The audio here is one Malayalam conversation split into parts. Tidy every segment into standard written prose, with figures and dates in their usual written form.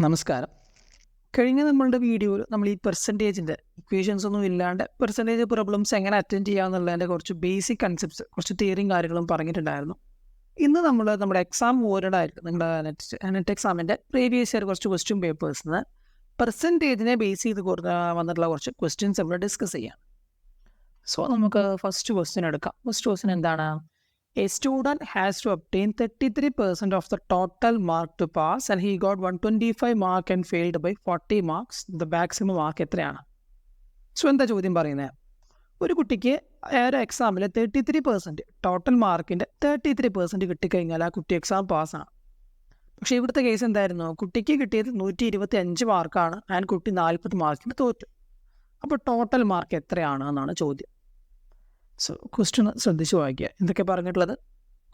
നമസ്കാരം. കഴിഞ്ഞ നമ്മളുടെ വീഡിയോയിൽ നമ്മൾ ഈ പെർസെൻറ്റേജിൻ്റെ ഇക്വേഷൻസ് ഒന്നും ഇല്ലാണ്ട് പെർസെൻറ്റേജ് പ്രോബ്ലംസ് എങ്ങനെ അറ്റൻഡ് ചെയ്യാമെന്നുള്ളതിൻ്റെ കുറച്ച് ബേസിക് കൺസെപ്റ്റ്സ്, കുറച്ച് തിയറിയും കാര്യങ്ങളും പറഞ്ഞിട്ടുണ്ടായിരുന്നു. ഇന്ന് നമ്മൾ നമ്മുടെ എക്സാം ഓരിയൻ്റായിരിക്കും. നിങ്ങളുടെ നെറ്റ് എക്സാമിൻ്റെ പ്രീവിയസ് ഇയർ കുറച്ച് ക്വസ്റ്റ്യൻ പേപ്പേഴ്സിൽ നിന്ന് പെർസെൻറ്റേജിനെ ബേസ് ചെയ്ത് വന്നിട്ടുള്ള കുറച്ച് ക്വസ്റ്റ്യൻസ് നമ്മൾ ഡിസ്കസ് ചെയ്യാം. സോ നമുക്ക് ഫസ്റ്റ് ക്വസ്റ്റ്യൻ എടുക്കാം. ഫസ്റ്റ് ക്വസ്റ്റ്യൻ എന്താണ്? A student has to obtain 33% of the total mark to pass and he got 125 mark and failed by 40 marks. The maximum mark എത്രയാണ്? സോ എന്താ ചോദ്യം പറയുന്നത്? ഒരു കുട്ടിക്ക് ഒരു എക്സാമിൽ 33% ടോട്ടൽ മാർക്കിൻ്റെ 33% കിട്ടിക്കഴിഞ്ഞാൽ ആ കുട്ടി എക്സാം പാസ്സാണ്. പക്ഷേ ഇവിടുത്തെ കേസ് എന്തായിരുന്നു? കുട്ടിക്ക് കിട്ടിയത് 125 മാർക്കാണ് ആൻഡ് കുട്ടി 40 മാർക്കിന് തോറ്റു. അപ്പോൾ ടോട്ടൽ മാർക്ക് എത്രയാണ് എന്നാണ് ചോദ്യം. സോ ക്വസ്റ്റ്യൻ ശ്രദ്ധിച്ച് വായിക്കുക. എന്തൊക്കെ പറഞ്ഞിട്ടുള്ളത്?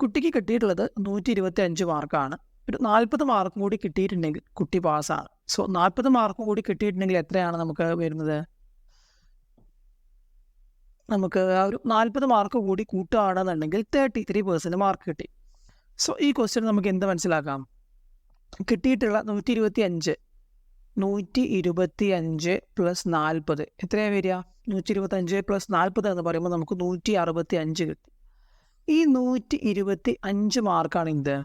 കുട്ടിക്ക് കിട്ടിയിട്ടുള്ളത് 125 മാർക്കാണ്. ഒരു 40 മാർക്കും കൂടി കിട്ടിയിട്ടുണ്ടെങ്കിൽ കുട്ടി പാസ്സാണ്. സോ 40 മാർക്കും കൂടി കിട്ടിയിട്ടുണ്ടെങ്കിൽ എത്രയാണ് നമുക്ക് വരുന്നത്? നമുക്ക് ആ ഒരു 40 മാർക്ക് കൂടി കൂട്ടുകയാണെന്നുണ്ടെങ്കിൽ 33% മാർക്ക് കിട്ടി. സോ ഈ ക്വസ്റ്റ്യൻ നമുക്ക് എന്ത് മനസ്സിലാക്കാം? കിട്ടിയിട്ടുള്ള 125 പ്ലസ് 40 എത്രയാണ് വരിക? 125 പ്ലസ് 40 എന്ന് പറയുമ്പോൾ നമുക്ക് 165 കിട്ടി. ഈ 125 മാർക്കാണ് എന്ത്?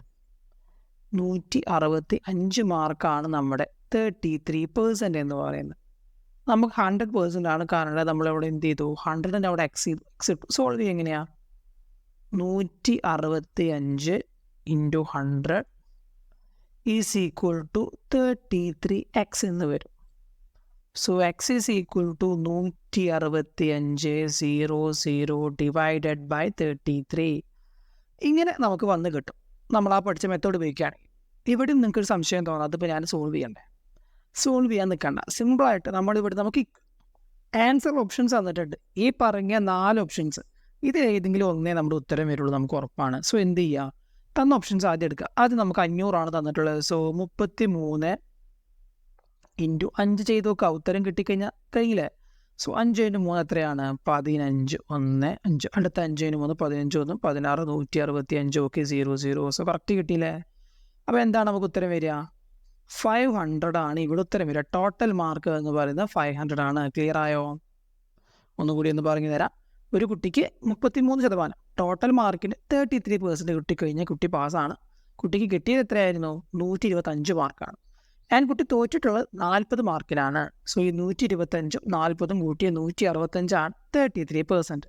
165 മാർക്കാണ് നമ്മുടെ 33% എന്ന് പറയുന്നത്. നമുക്ക് 100% ആണ്. കാരണം നമ്മളിവിടെ എന്ത് ചെയ്തു? 100 അവിടെ എക്സ് സോൾവ് ചെയ്യുക എങ്ങനെയാണ്? 165 into 100 is equal to 33x എന്ന് വരും. So x is equal to 165 divided by 33. ഇങ്ങനെ നമുക്ക് വന്ന് കിട്ടും നമ്മൾ ആ പഠിച്ച മെത്തേഡ് ഉപയോഗിക്കുകയാണെങ്കിൽ. ഇവിടെ നിങ്ങൾക്കൊരു സംശയം തോന്നാം, അതിപ്പോൾ ഞാൻ സോൾവ് ചെയ്യണ്ടേ? സോൾവ് ചെയ്യാൻ നിൽക്കണ്ട. സിമ്പിളായിട്ട് നമ്മളിവിടെ നമുക്ക് ആൻസർ ഓപ്ഷൻസ് തന്നിട്ടുണ്ട്. ഈ പറഞ്ഞ 4 ഓപ്ഷൻസ് ഇതിൽ ഏതെങ്കിലും ഒന്നേ നമ്മുടെ ഉത്തരം വരുള്ളൂ, നമുക്ക് ഉറപ്പാണ്. സോ എന്ത് ചെയ്യുക? തന്ന ഓപ്ഷൻസ് ആദ്യം എടുക്കുക. ആദ്യം നമുക്ക് 500 തന്നിട്ടുള്ളത്. സോ 33 ഇൻറ്റു 5 ചെയ്ത് നോക്കുക. ഉത്തരം കിട്ടിക്കഴിഞ്ഞാൽ കഴിയില്ലേ? സോ 5 × 3 എത്രയാണ്? 15 1 5. അടുത്ത 5 × 3 15 1 16 165. ഓക്കെ, 0. സോ കറക്റ്റ് കിട്ടിയില്ലേ? അപ്പോൾ എന്താണ് നമുക്ക് ഉത്തരം വരിക? 500 ആണ് ഇവിടെ ഉത്തരം വരിക. ടോട്ടൽ മാർക്ക് എന്ന് പറയുന്നത് 500 ആണ്. ക്ലിയർ ആയോ? ഒന്നുകൂടി ഒന്ന് പറഞ്ഞു തരാം. ഒരു കുട്ടിക്ക് 33% ടോട്ടൽ മാർക്കിന് 33% കിട്ടിക്കഴിഞ്ഞാൽ കുട്ടി പാസ്സാണ്. കുട്ടിക്ക് കിട്ടിയത് എത്രയായിരുന്നു? 125 മാർക്കാണ്. ആൻഡ് കുട്ടി തോറ്റിട്ടുള്ളത് 40 മാർക്കിലാണ്. സോ ഈ 125 40 കൂട്ടിയ 165 ആണ് 33%.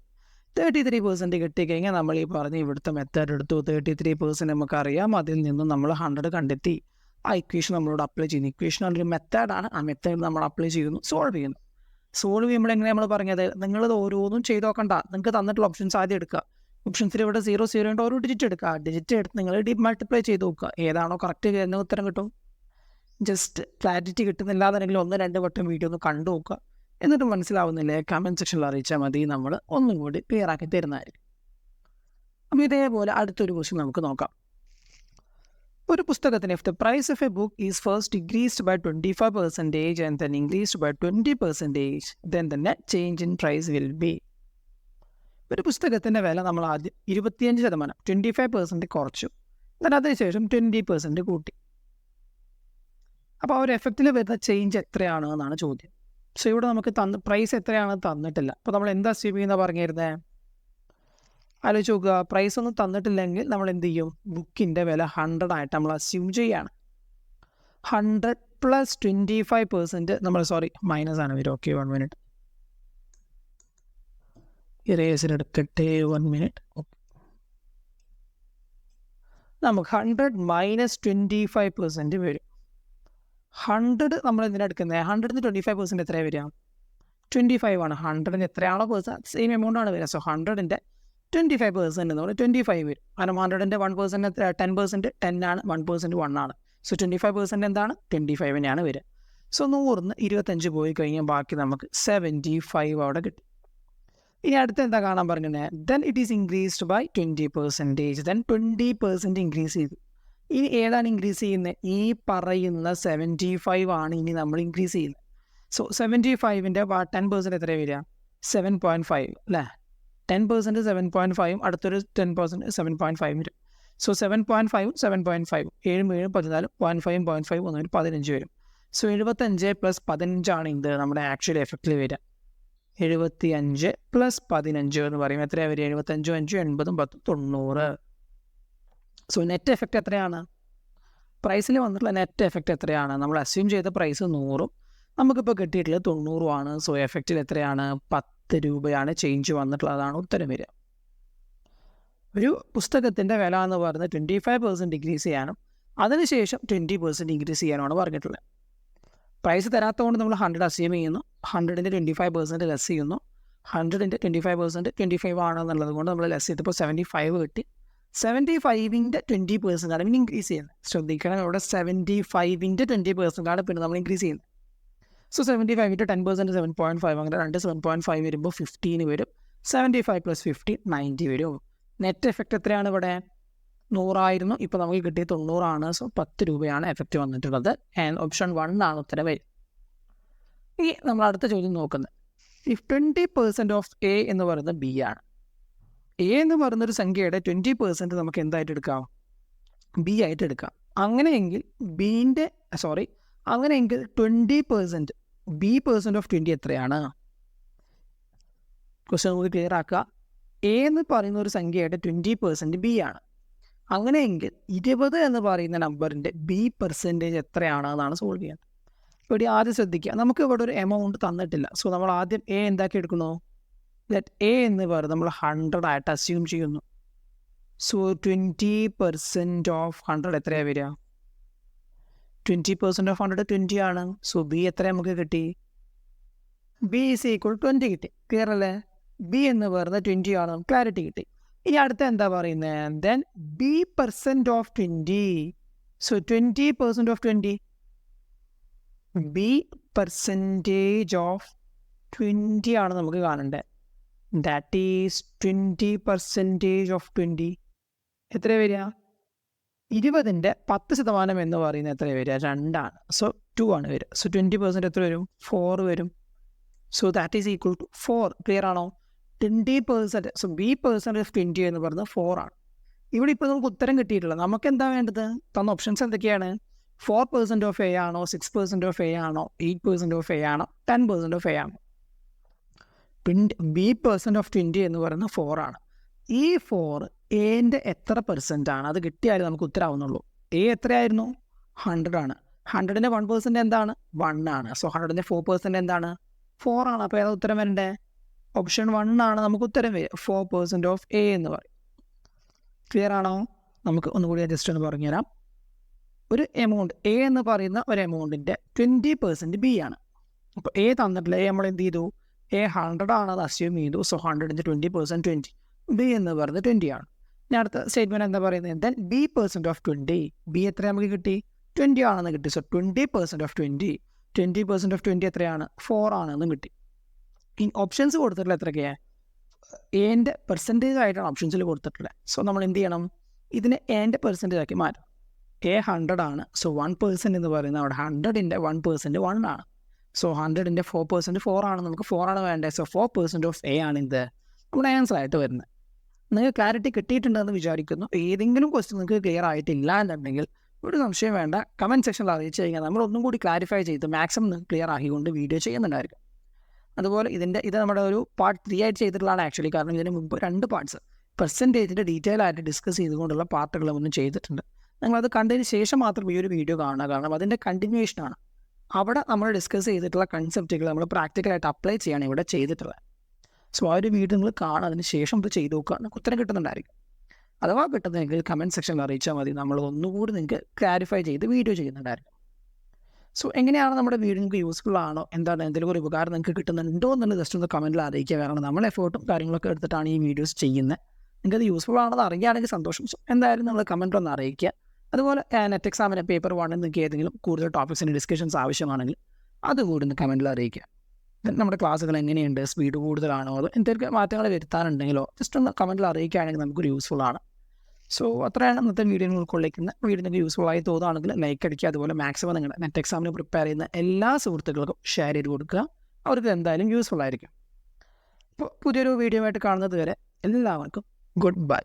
33% കിട്ടിക്കഴിഞ്ഞാൽ നമ്മൾ ഈ പറഞ്ഞ ഇവിടുത്തെ മെത്തേഡ് എടുത്തു. 33% നമുക്കറിയാം. അതിൽ നിന്നും നമ്മൾ 100 കണ്ടെത്തി. ആ ഇക്വേഷൻ നമ്മളോട് അപ്ലൈ ചെയ്യുന്നു. ഇക്വേഷൻ ഒരു മെത്തേഡാണ്. ആ മെത്തേഡ് നമ്മൾ അപ്ലൈ ചെയ്യുന്നു, സോൾവ് ചെയ്യുന്നു. സോൾവ് ചെയ്യുമ്പോൾ എങ്ങനെ നമ്മൾ പറഞ്ഞത്? നിങ്ങളത് ഓരോന്നും ചെയ്ത് നോക്കണ്ട. നിങ്ങൾക്ക് തന്നിട്ടുള്ള ഓപ്ഷൻസ് ആദ്യം എടുക്കുക. ഓപ്ഷൻസിൽ ഇവിടെ 0 ഉണ്ട്. ഓരോ ഡിജിറ്റ് എടുക്കുക. ഡിജിറ്റ് എടുത്ത് നിങ്ങൾ മൾട്ടിപ്ലൈ ചെയ്ത് നോക്കുക. ഏതാണോ കറക്റ്റ് ചെയ്യുന്ന ഉത്തരം കിട്ടും. ജസ്റ്റ് ക്ലാരിറ്റി കിട്ടുന്നില്ലാതെങ്കിൽ 1-2 വട്ടം വീഡിയോ ഒന്ന് കണ്ടു നോക്കുക. എന്നിട്ട് മനസ്സിലാവുന്നില്ലേ? കമൻറ്റ് സെക്ഷനിൽ അറിയിച്ചാൽ മതി. നമ്മൾ ഒന്നും കൂടി ക്ലിയർ ആക്കി തരുന്നതായിരിക്കും. അപ്പോൾ ഇതേപോലെ അടുത്തൊരു ക്വസ്റ്റ്യൻ നമുക്ക് നോക്കാം. ഒരു പുസ്തകത്തിന് if the price of a book is first decreased by 25% and then increased by 20%, then the net change in price will be. ഒരു പുസ്തകത്തിൻ്റെ വില നമ്മൾ ആദ്യം 25% 25% കുറച്ചു. എന്നാൽ അതിനുശേഷം 20% കൂട്ടി. അപ്പോൾ ആ ഒരു എഫക്റ്റിൽ വരുന്ന ചേഞ്ച് എത്രയാണ് എന്നാണ് ചോദ്യം. സോ ഇവിടെ നമുക്ക് പ്രൈസ് എത്രയാണ് തന്നിട്ടില്ല. അപ്പോൾ നമ്മൾ എന്താ അസ്യൂം ചെയ്യുന്ന പറഞ്ഞിരുന്നത്? ആലോചിച്ച് നോക്കുക. പ്രൈസ് ഒന്നും തന്നിട്ടില്ലെങ്കിൽ നമ്മൾ എന്ത് ചെയ്യും? ബുക്കിൻ്റെ വില 100 ആയിട്ട് നമ്മൾ അസ്യൂം ചെയ്യുകയാണ്. 100 പ്ലസ് 25% നമ്മൾ മൈനസ് ആണ് വരും. ഓക്കെ, 1 മിനിറ്റ് ഇറേസിനെടുക്കട്ടെ. 1 മിനിറ്റ്. നമുക്ക് 100 മൈനസ് 25% വരും. 100 നമ്മൾ എന്തിനാണ് എടുക്കുന്നത്? 100 25% എത്രയാണ് വരിക? 25 ആണ്. 100 എത്രയാണോ പേഴ്സൻറ്റ് സെയിം എമൗണ്ട് ആണ് വരിക. സോ 100 25% എന്ന് പറഞ്ഞാൽ 25 വരും. കാരണം 100 1% 10%, 10 ആണ്. 1% 1 ആണ്. സോ 25% എന്താണ്? 25 വരിക. സോ 100 25 പോയി കഴിഞ്ഞാൽ ബാക്കി നമുക്ക് 75 അവിടെ കിട്ടി. ഇനി അടുത്ത് എന്താ കാണാൻ പറഞ്ഞത്? Then it is increased by 20%. Then 20% increase ചെയ്തു. ഇനി ഏതാണ് ഇൻക്രീസ് ചെയ്യുന്നത്? ഈ പറയുന്ന 75 ആണ് ഇനി നമ്മൾ ഇൻക്രീസ് ചെയ്യുന്നത്. സോ 75ൻ്റെ 10% എത്രയാണ് വരിക? 7.5 അല്ലേ? 10% 7.5 അടുത്തൊരു 10% 7.5 വരും. സോ 7.5 7.5 7 7 14 0.5 1 15 വരും. സോ 75 പ്ലസ് 15 ഇത് നമ്മുടെ ആക്ച്വൽ എഫക്റ്റിൽ വരിക. 75 പ്ലസ് 15 എന്ന് പറയും എത്രയാണ് വരിക? 75 5 80 10 90. സോ നെറ്റ് എഫക്റ്റ് എത്രയാണ്? പ്രൈസിൽ വന്നിട്ടുള്ള നെറ്റ് എഫക്റ്റ് എത്രയാണ്? നമ്മൾ അസ്യൂം ചെയ്ത പ്രൈസ് 100, നമുക്കിപ്പോൾ കിട്ടിയിട്ടുള്ളത് 90. സോ എഫക്റ്റിൽ എത്രയാണ്? 10 രൂപയാണ് ചേഞ്ച് വന്നിട്ടുള്ളതാണ് ഉത്തരം വരിക. ഒരു പുസ്തകത്തിൻ്റെ വില എന്ന് പറയുന്നത് 25% ഡിക്രീസ് ചെയ്യാനും അതിനുശേഷം 20% ഇൻക്രീസ് ചെയ്യാനുമാണ് പറഞ്ഞിട്ടുള്ളത്. പ്രൈസ് തരാത്തതുകൊണ്ട് നമ്മൾ 100 അസ്യൂം ചെയ്യുന്നു, 100ൻ്റെ 25% ലെസ് ചെയ്യുന്നു. 100ൻ്റെ 25% 25 ആണെന്നുള്ളത് കൊണ്ട് നമ്മൾ ലെസ് ചെയ്തപ്പോൾ 75 കിട്ടി. 75ൻ്റെ 20% ആണ് പിന്നെ ഇൻക്രീസ് ചെയ്യുന്നത്. ശ്രദ്ധിക്കണം, ഇവിടെ 75ൻ്റെ 20% ആണ് പിന്നെ നമ്മൾ ഇൻക്രീസ് ചെയ്യുന്നത്. സോ 75ൻ്റെ 10% 7.5, അങ്ങനെ 7.5 വരുമ്പോൾ 15 വരും. 75 പ്ലസ് 50 90 വരും. നെറ്റ് എഫക്റ്റ് എത്രയാണ് ഇവിടെ? 100 ഇപ്പോൾ നമുക്ക് കിട്ടിയത് 90. സോ 10 രൂപയാണ് എഫക്റ്റ് വന്നിട്ടുള്ളത്. ആൻഡ് ഓപ്ഷൻ 1 ആണ് ഉത്തരം വരും. ഇനി നമ്മൾ അടുത്ത ചോദ്യം നോക്കുന്നത്, ഇഫ് 20% ഓഫ് എ എന്ന് പറയുന്നത് ബി ആണ്. എ എന്ന് പറയുന്നൊരു സംഖ്യയുടെ 20% നമുക്ക് എന്തായിട്ട് എടുക്കാം? ബി ആയിട്ട് എടുക്കാം. അങ്ങനെയെങ്കിൽ 20% B% ഓഫ് 20 എത്രയാണ്? ക്വസ്റ്റ്യൻ നമുക്ക് ക്ലിയർ ആക്കുക. എ എന്ന് പറയുന്ന ഒരു സംഖ്യയുടെ 20% ബി ആണ്. അങ്ങനെയെങ്കിൽ 20 എന്ന് പറയുന്ന നമ്പറിൻ്റെ B% എത്രയാണ് എന്നാണ് സോൾവ് ചെയ്യുന്നത്. ഇവിടെ ആദ്യം ശ്രദ്ധിക്കുക, നമുക്ക് ഇവിടെ ഒരു എമൗണ്ട് തന്നിട്ടില്ല. സോ നമ്മൾ ആദ്യം എ എന്താക്കി എടുക്കുന്നു? ലെറ്റ് എ എന്ന് പറയുന്നത് നമ്മൾ 100 ആയിട്ട് അസ്യൂം ചെയ്യുന്നു. സോ 20% ഓഫ് 100 എത്രയാണ് വരിക? 20% ഓഫ് 100 20 ആണ്. സോ ബി എത്ര നമുക്ക് കിട്ടി? ബി ഈസ് ഈക്വൽ 20 കിട്ടി. ക്ലിയർ അല്ലേ? ബി എന്ന് പറയുന്നത് 20 ആണ്. ക്ലാരിറ്റി കിട്ടി. ഇനി അടുത്ത എന്താ പറയുന്നത്? Then B% of 20. So 20% of 20, B% of 20 ആണ് നമുക്ക് കാണേണ്ടത്. ദാറ്റ് ഈസ് 20% ഓഫ് 20 എത്ര വരിക? 20ൻ്റെ 10% എന്ന് പറയുന്നത് എത്ര വരിക? 2 ആണ്. സോ 2 ആണ് വരിക. സോ 20% എത്ര വരും? 4 വരും. So that is equal to 4. Clear ആണോ? 20%. സോ B% ഓഫ് 20 എന്ന് പറയുന്നത് 4 ആണ്. ഇവിടെ ഇപ്പോൾ നമുക്ക് ഉത്തരം കിട്ടിയിട്ടില്ല. നമുക്ക് എന്താ വേണ്ടത്? തന്ന ഓപ്ഷൻസ് എന്തൊക്കെയാണ്? 4% ഓഫ് എ ആണോ, 6% ഓഫ് എ ആണോ, 8% ഓഫ് എ ആണോ, 10% ഓഫ് എ ആണോ? B% ഓഫ് 20 എന്ന് പറയുന്നത് 4 ആണ്. ഈ 4 എൻ്റെ എത്ര % ആണ്? അത് കിട്ടിയാലും നമുക്ക് ഉത്തരമാവുന്നുള്ളൂ. എ എത്രയായിരുന്നു? 100 ആണ്. 100ൻ്റെ 1% എന്താണ്? 1 ആണ്. സോ 100ൻ്റെ 4% എന്താണ്? 4 ആണ്. അപ്പോൾ ഏതാ ഉത്തരം വരണ്ടേ? ഓപ്ഷൻ 1 ആണ് നമുക്ക് ഉത്തരം വരിക. 4% ഓഫ് എ എന്ന് പറയും. ക്ലിയർ ആണോ? നമുക്ക് ഒന്നുകൂടി ജസ്റ്റ് ഒന്ന് പറഞ്ഞുതരാം. ഒരു എമൗണ്ട് എ എന്ന് പറയുന്ന ഒരു എമൗണ്ടിൻ്റെ 20% ബി ആണ്. അപ്പോൾ എ തന്നിട്ടില്ല. എ നമ്മൾ എന്ത് ചെയ്തു? എ 100 ആണെന്ന് അസ്യൂം ചെയ്തു. സോ 100ൻ്റെ 20% 20. ബി എന്ന് പറയുന്നത് 20 ആണ്. ഇനി അടുത്ത സ്റ്റേറ്റ്മെൻറ്റ് എന്താ പറയുന്നത്? Then B% of 20. ബി എത്ര നമുക്ക് കിട്ടി? 20 ആണെന്ന് കിട്ടി. So 20% of 20. 20% ഓഫ് 20 എത്രയാണ്? 4 ആണെന്നും കിട്ടി. ഇനി ഓപ്ഷൻസ് കൊടുത്തിട്ടുള്ള എത്രയൊക്കെയാണ്? എൻ്റെ പെർസെൻറ്റേജ് ആയിട്ടാണ് ഓപ്ഷൻസിൽ കൊടുത്തിട്ടുള്ളത്. സോ നമ്മൾ എന്ത് ചെയ്യണം? ഇതിനെ എൻ്റെ പെർസെൻറ്റേജ് ആക്കി മാറ്റാം. എ 100 ആണ്. സോ 1% എന്ന് പറയുന്നത് അവിടെ 100ൻ്റെ 1% 1 ആണ്. സോ 100ൻ്റെ 4% 4 ആണ്. നമുക്ക് 4 ആണ് വേണ്ടത്. സോ 4% ഓഫ് എ ആണ് ഇത് നമ്മുടെ ആൻസർ ആയിട്ട് വരുന്നത്. നിങ്ങൾക്ക് ക്ലാരിറ്റി കിട്ടിയിട്ടുണ്ടെന്ന് വിചാരിക്കുന്നു. ഏതെങ്കിലും ക്വസ്റ്റ്യൻ നിങ്ങൾക്ക് ക്ലിയർ ആയിട്ടില്ല എന്നുണ്ടെങ്കിൽ ഒരു സംശയം വേണ്ട, കമൻറ്റ് സെക്ഷനിൽ അറിയിച്ചു കഴിഞ്ഞാൽ നമ്മൾ ഒന്നും കൂടി ക്ലാരിഫൈ ചെയ്ത് മാക്സിമം നിങ്ങൾക്ക് ക്ലിയർ ആക്കിക്കൊണ്ട് വീഡിയോ ചെയ്യുന്നുണ്ടായിരിക്കും. അതുപോലെ ഇത് നമ്മുടെ ഒരു പാർട്ട് 3 ആയിട്ട് ചെയ്തിട്ടുള്ളതാണ് ആക്ച്വലി. കാരണം ഇതിന് മുമ്പ് 2 പാർട്സ് പെർസെൻറ്റേജിൻ്റെ ഡീറ്റെയിൽ ആയിട്ട് ഡിസ്കസ് ചെയ്തുകൊണ്ടുള്ള പാർട്ടുകൾ ഒന്നും ചെയ്തിട്ടുണ്ട്. നിങ്ങളത് കണ്ടതിന് ശേഷം മാത്രം ഈ ഒരു വീഡിയോ കാണുക. കാരണം അതിൻ്റെ കണ്ടിന്യൂവേഷനാണ്. അവിടെ നമ്മൾ ഡിസ്കസ് ചെയ്തിട്ടുള്ള കൺസെപ്റ്റുകൾ നമ്മൾ പ്രാക്ടിക്കലായിട്ട് അപ്ലൈ ചെയ്യാണ് ഇവിടെ ചെയ്തിട്ടുള്ളത്. സോ ആ ഒരു വീഡിയോ നിങ്ങൾ കാണുക, അതിന് ശേഷം ഇത് ചെയ്ത് നോക്കുക. നമുക്ക് ഉത്തരം കിട്ടുന്നുണ്ടായിരിക്കും. അഥവാ കിട്ടുന്നതെങ്കിൽ കമൻറ്റ് സെക്ഷനിൽ അറിയിച്ചാൽ മതി. നമ്മൾ ഒന്നുകൂടി നിങ്ങൾക്ക് ക്ലാരിഫൈ ചെയ്ത് വീഡിയോ ചെയ്യുന്നുണ്ടായിരിക്കും. സോ എങ്ങനെയാണ് നമ്മുടെ വീഡിയോ നിങ്ങൾക്ക് യൂസ്ഫുൾ ആണോ, എന്താണ് എന്തെങ്കിലും ഒരു ഉപകാരം നിങ്ങൾക്ക് കിട്ടുന്നുണ്ടോ എന്നുള്ളത് ജസ്റ്റ് ഒന്ന് കമൻറ്റിൽ അറിയിക്കുക. കാരണം നമ്മൾ എഫേർട്ടും കാര്യങ്ങളൊക്കെ എടുത്തിട്ടാണ് ഈ വീഡിയോസ് ചെയ്യുന്നത്. നിങ്ങൾക്കത് യൂസ്ഫുൾ ആണെന്ന് അറിയുകയാണെങ്കിൽ സന്തോഷം. സോ എന്തായാലും നമ്മൾ കമൻറ്റ് ഒന്ന് അറിയിക്കുക. അതുപോലെ നെറ്റ് എക്സാമിന് പേപ്പർ 1 നിങ്ങൾക്ക് ഏതെങ്കിലും കൂടുതൽ ടോപ്പിക്സിൻ്റെ ഡിസ്കഷൻസ് ആവശ്യമാണെങ്കിൽ അതുകൂടി ഒന്ന് കമൻറ്റിൽ അറിയിക്കുക. നമ്മുടെ ക്ലാസ്സുകൾ എങ്ങനെയുണ്ട്, സ്പീഡ് കൂടുതലാണോ, അതോ എന്തെങ്കിലും മാറ്റങ്ങൾ വരുത്താനുണ്ടെങ്കിലോ ജസ്റ്റ് ഒന്ന് കമൻറ്റിൽ അറിയിക്കുകയാണെങ്കിൽ നമുക്കൊരു യൂസ്ഫുൾ ആണ്. സോ അത്രയാണ് ഇന്നത്തെ വീഡിയോ ഉൾക്കൊള്ളിക്കുന്നത്. വീഡിയോ നിങ്ങൾക്ക് യൂസ്ഫുൾ ആയി തോന്നുകയാണെങ്കിൽ ലൈക്ക് അടിക്കുക. അതുപോലെ മാക്സിമം നിങ്ങളുടെ നെറ്റ് എക്സാമിന് പ്രിപ്പയർ ചെയ്യുന്ന എല്ലാ സുഹൃത്തുക്കൾക്കും ഷെയർ ചെയ്ത് കൊടുക്കുക. അവർക്ക് എന്തായാലും യൂസ്ഫുൾ ആയിരിക്കും. അപ്പോൾ പുതിയൊരു വീഡിയോ ആയിട്ട് കാണുന്നത് വരെ എല്ലാവർക്കും ഗുഡ് ബൈ.